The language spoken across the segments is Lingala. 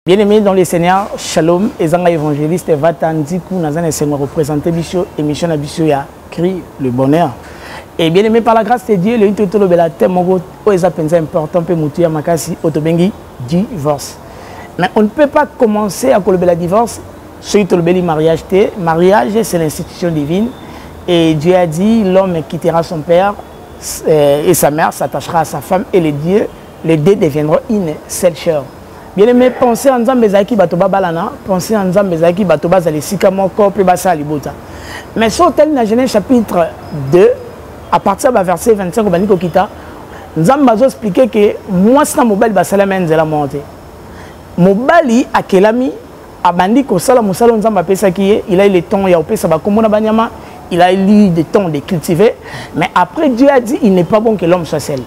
Bien-aimés dans les Seigneurs, Shalom, Ezanga évangéliste Vatandiku, Nazan et représenté émission Abissio ya crie le bonheur. Et bien aimé par la grâce de Dieu, le intitulé de la thème est important pour Moutia Makasi Otobengi divorce. Mais on ne peut pas commencer à colober la divorce sur le mariage. Mariage, c'est l'institution divine. Et Dieu a dit l'homme quittera son père et sa mère, s'attachera à sa femme et les deux deviendront une seule chair. Bien aimé, pensez en Nzambe Zaki Batoba Balana, pensez en Nzambe Zaki Batoba Zalesika Moko, Pebasa Libota. Mais sur tel na Genèse chapitre 2, à partir du verset 25, au Baniko Kita, Nzambe a expliqué que moi, c'est un mobile Basalamène de la montée. Mobali a Kelami, a Bandi Kosala Moussala Nzamba Pesaki, il a eu le temps, il a opé Sabakomona Banyama, il a eu le temps de cultiver. Mais après, Dieu a dit il n'est pas bon que l'homme soit seul.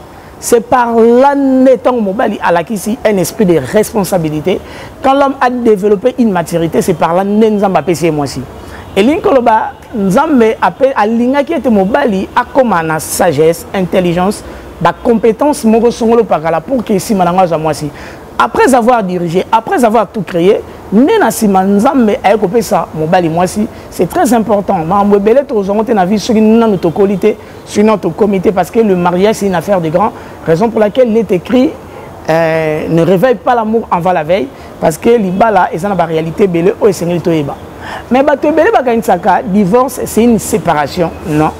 C'est par l'annétant mobile à la ici un esprit de responsabilité. Quand l'homme a développé une maturité, c'est par l'anné Nzamba Pessi moi aussi. Et l'incoloba Nzambe appelle à l'inga qui était mobile à comme la sagesse, intelligence, la compétence moko songolo pakala pour que si mananga moi aussi. Après avoir dirigé, après avoir tout créé, Nena Sima Nzambe a écopé ça mobile moi aussi. C'est très important. Mais belé to zongote na vie sur notre qualité, sur notre comité parce que le mariage c'est une affaire de grand. Raison pour laquelle il est écrit ne réveille pas l'amour avant la veille parce que l'ibala est dans la réalité belé au Seigneur toeba. Mais bato belé bakanisaka divorce c'est une séparation non,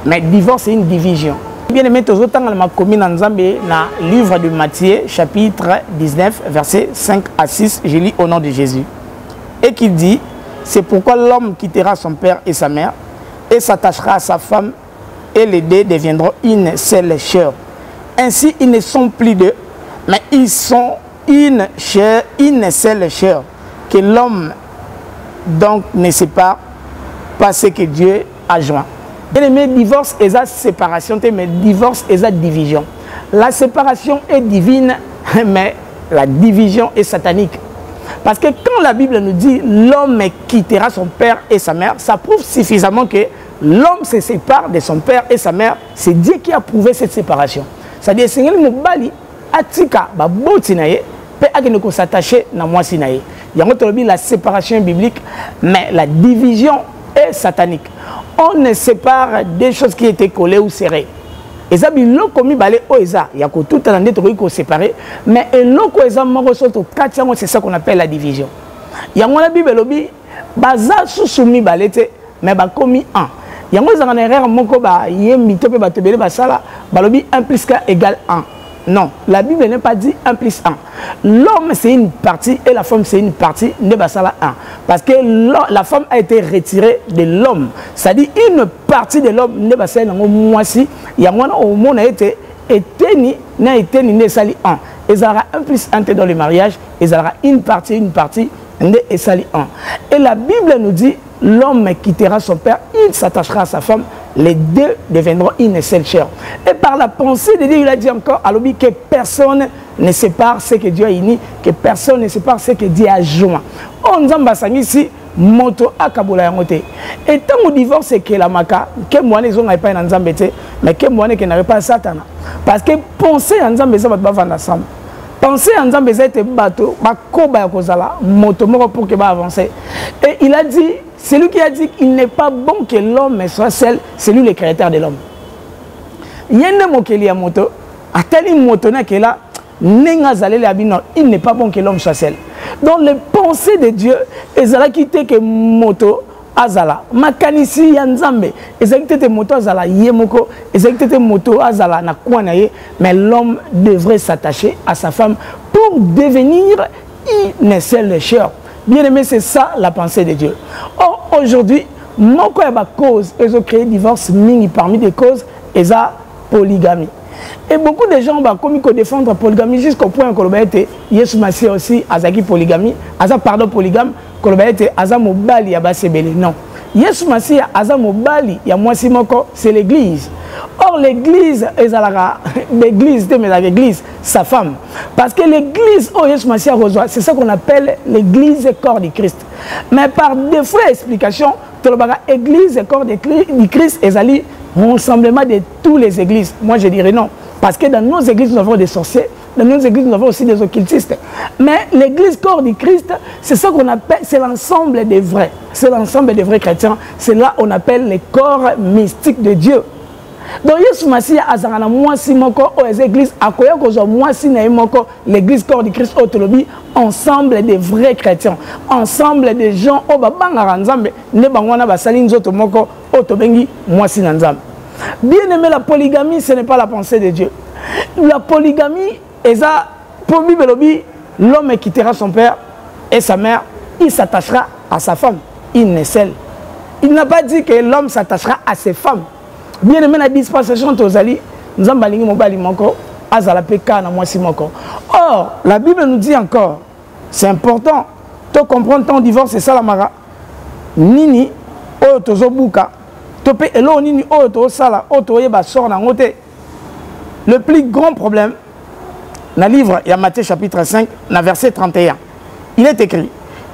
mais divorce c'est une division. Bien aimé tous autant dans ma commune en Zambie dans le livre de Matthieu chapitre 19 versets 5 à 6 je lis au nom de Jésus et qui dit c'est pourquoi l'homme quittera son père et sa mère et s'attachera à sa femme et les deux deviendront une seule chair. Ainsi ils ne sont plus deux mais ils sont une chair, une seule chair que l'homme donc ne sépare pas ce que Dieu a joint. Bien aimé, divorce et la séparation, mais divorce et la division. La séparation est divine, mais la division est satanique. Parce que quand la Bible nous dit l'homme quittera son père et sa mère, ça prouve suffisamment que l'homme se sépare de son père et sa mère. C'est Dieu qui a prouvé cette séparation. C'est-à-dire que Seigneur Moubali atika babotinaye peut agene s'attacher na moi sinaye. Il y a la séparation biblique, mais la division est satanique. On ne sépare des choses qui étaient collées ou serrées. Et ça, il y a tout un endroit séparé, mais c'est ça qu'on appelle la division. Il y a la Bible, baza soumis balete, mais ba commis un. Il y a un erreur moko ba yemito pe batebele basala, balobi 1 plus 1 égale 1. Non, la Bible n'est pas dit 1 plus 1. L'homme c'est une partie et la femme c'est une partie, ne basala 1. Parce que la femme a été retirée de l'homme. C'est-à-dire une partie de l'homme ne basala moi si, il y a moins au monde a été éteigné, n'a été ni sali 1. Et ça aura 1 plus 1 dans le mariage, et ça aura une partie, ne sali 1. Et la Bible nous dit l'homme quittera son père, il s'attachera à sa femme, les deux deviendront une seule chair. Et par la pensée de Dieu, il a dit encore à l'objet que personne ne sépare ce que Dieu a uni, que personne ne sépare ce que Dieu a joint. On a ici, moto akabola yangote. Et tant au divorce, c'est que la maka, que moi les gens n'avaient pas un zambete, mais que moi qui n'avait pas Satan. Parce que penser en zambé, ça va pas vendre ensemble. Penser en zambé, ça était bateau, bakoba yakozala, moto moko pour que va avancer. Et il a dit, c'est lui qui a dit qu'il n'est pas bon que l'homme soit seul, c'est lui le créateur de l'homme. Il y a un mot qui est moto, à tel moto qui est là, il n'est pas bon que l'homme soit seul. Dans les pensées de Dieu, ils ont quitté que moto azala. Makanisi yanzambe, ils ont quitté moto azala yemoko, ils ont quitté moto azala na kwanaye, mais l'homme devrait s'attacher à sa femme pour devenir une seule chair. Bien aimé, c'est ça la pensée de Dieu. Or, aujourd'hui, mon cause, ils ont créé divorce mini parmi des causes, ils ont polygamie. Et beaucoup de gens ont défendre la polygamie jusqu'au point que Yesu Massia aussi a polygamie, pardon polygame, que a mobali ya basebele. Non. Yesu Massia a mobali ya mwasi moko, c'est l'église. Or l'église l'église, sa femme. Parce que l'église, oh Yesu Massia reçoit, c'est ça qu'on appelle l'église corps du Christ. Mais par défaut d'explication, l'église corps du Christ est rassemblement de toutes les églises. Moi je dirais non. Parce que dans nos églises, nous avons des sorciers, dans nos églises, nous avons aussi des occultistes. Mais l'église corps du Christ, c'est ce qu'on appelle, c'est l'ensemble des vrais. C'est l'ensemble des vrais chrétiens. C'est là qu'on appelle les corps mystiques de Dieu. Donc, Yesu Masiya azangana mwasi moko aux églises akoya kozo mwasi na moko l'église corps du Christ autolobi ensemble des vrais chrétiens, ensemble des gens au babanga nzambe ne bangwana basali nzoto moko otobengi mwasi na nzambe. Bien aimé, la polygamie ce n'est pas la pensée de Dieu. La polygamie est ça pour Bibelobi, l'homme quittera son père et sa mère, il s'attachera à sa femme, il n'est seul. Il n'a pas dit que l'homme s'attachera à ses femmes. Bien aimé, la dispensation tozali, nous avons balingi mobali moko, azala peka na mwasi moko. Or, la Bible nous dit encore, c'est important, de comprendre ton divorce, c'est ça la mara. Nini, o tozo buka, tope elo nini o to sala, o to yeba sort na ngote. Le plus grand problème, dans le livre, il y a Matthieu chapitre 5, dans verset 31, il est écrit,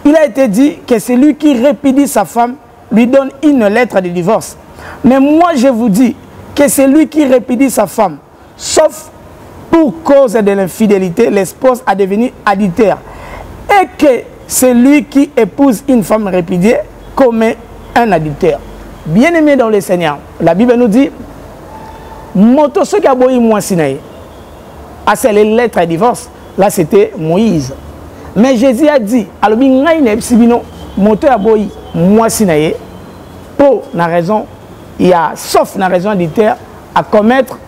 il a été dit que celui qui répudie sa femme lui donne une lettre de divorce. Mais moi, je vous dis que celui qui répudie sa femme, sauf pour cause de l'infidélité, l'espouse a devenu adultère. Et que celui qui épouse une femme répudiée commet un adultère. Bien-aimé dans le Seigneur, la Bible nous dit, moto ce qui a boyi moi sinaï. Ah, c'est les lettres de divorce. Là, c'était Moïse. Mais Jésus a dit, alors, moto a boyi moi sinaï. Pour la raison, il y a, sauf la raison adultère, à commettre,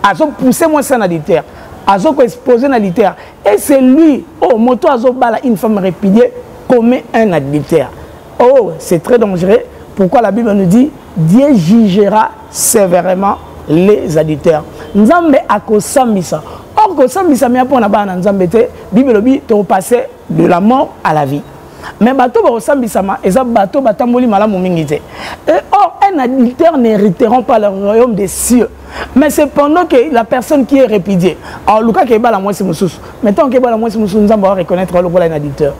à pousser moi ça adultère, à exposer un adultère. Et c'est lui, oh, moto a bala une femme répudiée, commet un adultère. Oh, c'est très dangereux. Pourquoi la Bible nous dit, Dieu jugera sévèrement les adultères. Nzambe a kosambisa. Or kosambisa mais pour na ba na nzambe te, Bible lobi to passer de la mort à la vie. Mais bateau ba kosambisa ma eza bateau batamboli malamu mingi te. Et or un adultère n'hériteront pas le royaume des cieux. Mais c'est pendant que la personne qui est répudiée. Alors Lucas qui est bas la moitié mususu. Maintenant que bas la moitié mususu nzambe va reconnaître le rôle d'un adultère.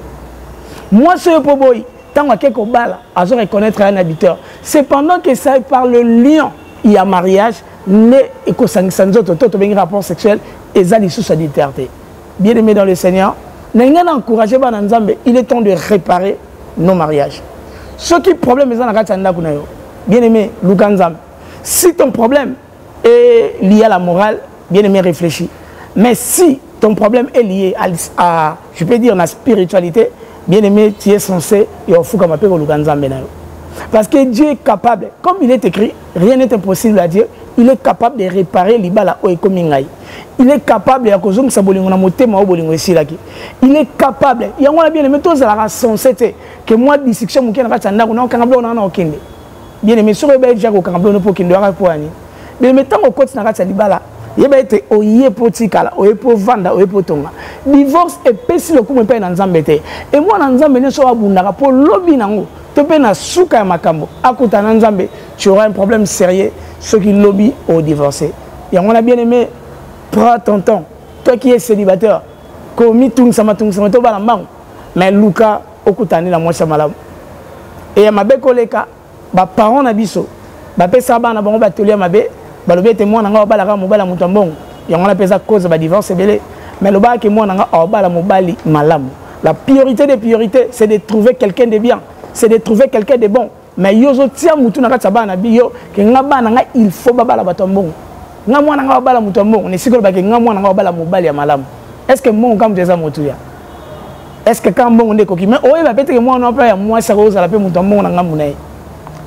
Moi ce poboy tant que quelque bala à reconnaître un adultère. C'est pendant que ça par le lien il y a mariage, les rapport sexuel et ça sous adultérité. Bien aimé dans le Seigneur, il est temps de réparer nos mariages. Ce qui est problème, bien aimé, si ton problème est lié à la morale, bien aimé, réfléchis. Mais si ton problème est lié à je peux dire, la spiritualité, bien aimé, tu es censé et au fou comme appelle parce que Dieu est capable, comme il est écrit, rien n'est impossible à Dieu, il est capable de réparer l'ibala ou ekomingai. Il est capable de kozong sabolingo na motema o bolingo esilaki. Il est capable. Il y a bien aimé tous la censé que moi discussion mukena katanda ko na kangablo na okende. Bien aimé sur ebe déjà ko kangablo no pokende wa ko ani. Mais mettons au côté na katsa libala. Yeba ete oye potikala, oye po vanda, oye po tonga. Divorce et pesi le kuma pe na nzambe te. Et moi na nzambe ne so abundaka po lobi nango. Tu peux na souka ya makambo akuta na nzambe, tu auras un problème sérieux ceux qui lobby au divorcé. Et on a bien aimé, prends ton temps. Toi qui es célibataire, komi tung sama to balamang, mais Luka okutani la moitié malam. Et ma be koleka, ba parents na biso, ba pesa ba na bango ba tolia mabe, ba lobe te moi na nga balaka mobala mutambong. Et on a pesa cause ba divorce belé, mais le ba ke moi na nga obala mobali malam. La priorité des priorités, c'est de trouver quelqu'un de bien. C'est de trouver quelqu'un de bon. Mais yozo tia mutu na kataba na biyo ke ngaba na il faut babala batombong. Nga mwana nga babala mutombong, ne sikolo ba ke nga mwana nga babala mobali ya malamu. Est-ce que mon kam teza mutu ya? Est-ce que quand bon ndeko ki mais oye ba pete ke moi na pa ya moi ça roza la pe mutombong na nga munai.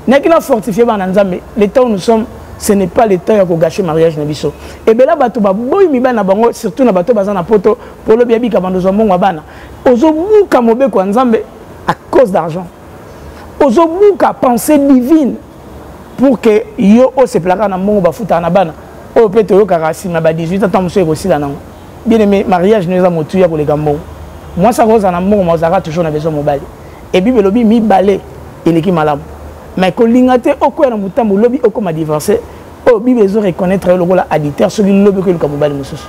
Ne ki na fortifier ba na nzambe, le temps où nous sommes, ce n'est pas le temps ya ko gâcher mariage na biso. Et bela bato ba boy mi bana bango surtout na bato bazana poto pour le biabi ka bandozo mbongo bana. Ozo buka mobeko nzambe à cause d'argent. Ozobuka pensée divine pour que yo se placa na mongo bafuta na bana o peto yo karasi na ba 18 ans monsieur aussi là non bien aimé mariage nous a motu ya ko le gambo moi ça roza na mongo mazara toujours na besoin mobile et bible lobi mi balé eleki malam mais ko lingate oko na mutambo lobi oko ma divorcer o bible zo reconnaître le rôle adultère celui lobi ko le kamobali mususu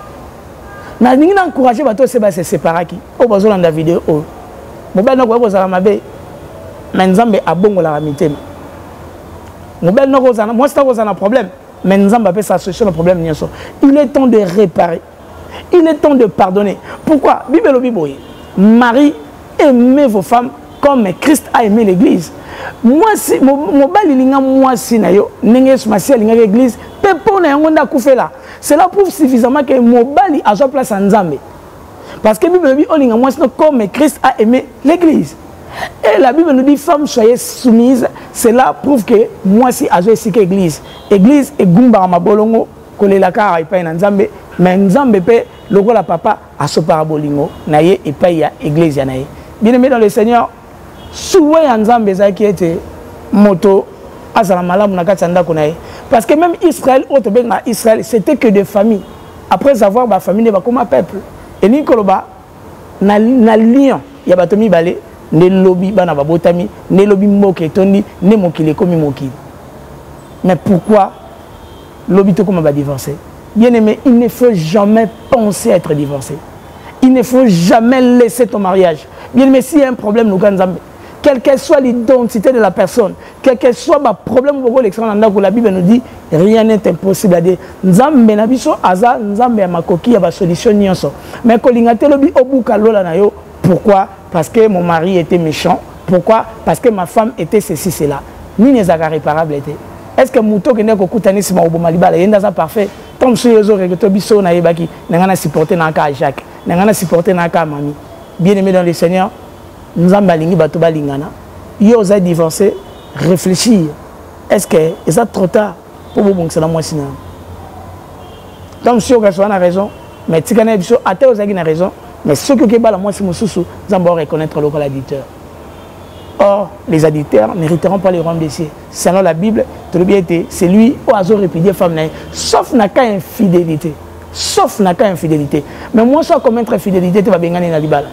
na ningi na encourager bato se ba se séparer ki o bazo landa vidéo o mobile na ko za mabe mais Nzambe a bon la ramité. Moi c'est pas un problème, mais Nzambe a fait sa solution au problème. Il est temps de réparer. Il est temps de pardonner. Pourquoi? Bible Biboye. Marie, aimez vos femmes comme Christ a aimé l'église. Moi, si mon balilinga, moi, si nayo, n'engue ma si alinga l'église, pepo na yangonda koufela. Cela prouve suffisamment que mon bali a sa place en Zambé. Parce que la Bible dit, oh, moi, comme Christ a aimé l'église. Et la Bible nous dit, femmes, soyez soumises. Cela prouve que moi, si a joué l'église. L'église est gumba ma bolongo, collé la cara et pas en Zambé. Mais en Zambé, le roi la papa a ce parabolingo, naye et pas y a église yanaye. Bien aimé dans le Seigneur, souvent en Zambé, ça qui était moto, azalamala munakatanda konaye. Parce que même Israël, autre ben Israël, c'était que des familles. Après avoir ma famille, va comme un peuple. Et Nikoloba, na lion, il y a batomi balé, ne lobby bana babotami, ne lobby moke tondi, ne mokile komi moki. Mais pourquoi lobby to comme va divorcer? Bien aimé, il ne faut jamais penser à être divorcé. Il ne faut jamais laisser ton mariage. Bien aimé, s'il y a un problème, nous gagnons. Quelle que soit l'identité de la personne, quel que soit le problème, la Bible nous dit, rien n'est impossible à dire. Nzambe na biso aza nzambe ya makoki ya ba solution nyonso. Mais kolingate lobi obuka lola na yo, pourquoi? Parce que mon mari était méchant. Pourquoi? Parce que ma femme était ceci cela. Ni les aga réparable était. Est-ce que muto kende ko kutani sima obomali bala yenda za parfait? Tant que les autres que to biso na yebaki, ngana supporter na ka Jacques, ngana supporter na ka mami. Bien-aimé dans le Seigneur, nous avons bato balingana. Yo za divorcé, réfléchir. Est-ce que c'est trop tard pour vous bon que la moi sinon. Donc si on a raison, mais si on a raison, a raison, mais ceux qui ont la moi si nous allons reconnaître le additeur. Or, les additeurs n'hériteront pas le royaume des cieux. Selon la Bible, c'est lui qui a répudié femme, sauf n'a qu'à infidélité. Sauf n'a qu'à infidélité. Mais moi, soit commettre infidélité, tu vas bien gagner dans la Bible.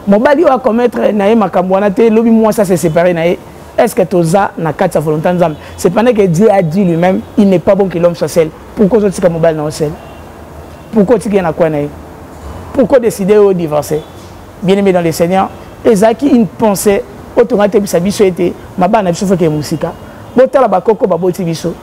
Mon bali va commettre naïma kambouanate, l'obi moi ça c'est séparé naï. Est-ce que toza na quatre volonté d'âme? C'est pendant que Dieu a dit lui-même, il n'est pas bon que l'homme soit seul. Pourquoi tu dis mon bali non seul? Pourquoi tu dis na quoi naï? Pourquoi décider de divorcer? Bien aimé dans le Seigneur, Ezaki une pensée automatique sa biso était ma bana biso fait que musika. Botala ba koko ba boti biso.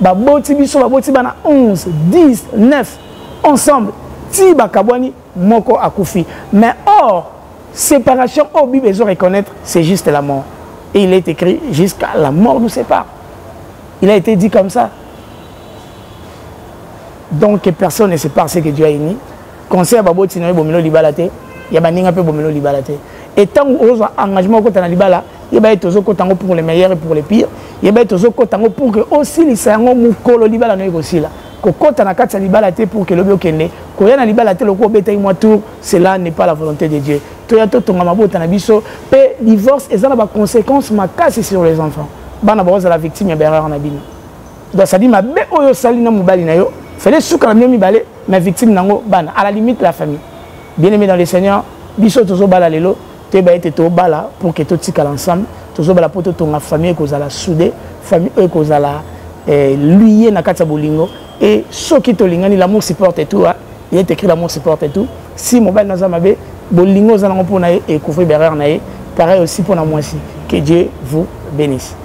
Ba boti biso ba boti bana 11, 10, 9 ensemble. Ti ba kabwani moko akufi. Mais or séparation, au Bible, besoin de reconnaître, c'est juste la mort. Et il est écrit, jusqu'à la mort nous sépare. Il a été dit comme ça. Donc personne ne sépare ce que Dieu a uni. Conseil à Babo Tinoé Bomelo Libalate, il y a Baninga Pe Bomelo Libalate. Et tant qu'on a engagement au côté de Libala, il y a des choses pour les meilleurs et pour les pires. Il y a des choses pour que aussi les Sango Moukolo Libala ne aussi là. Kokota na kati libala te pour que le biokende ko yana libala te loko beta moi tour, cela n'est pas la volonté de Dieu. To ya to tonga mabota na biso pe divorce et ça na ba conséquences makasi sur les enfants. Bana boza la victime ya erreur na bino. Donc ça dit ma be oyo sali na mobali na yo, fallait souka na mi balé mais victime nango bana à la limite la famille. Bien-aimé dans le Seigneur, biso tozo bala lelo, te ba ete to bala pour que to tika ensemble, tozo bala pour to tonga famille ko zala soudé, famille ko zala lié na kati bolingo. Et ce qui te lingani, l'amour supporte et tout. Il est écrit l'amour supporte et tout. Si mon bel nazamabe, bolingo zanango pour nae et couvrir berreur nae, pareil aussi pour moi aussi. Que Dieu vous bénisse.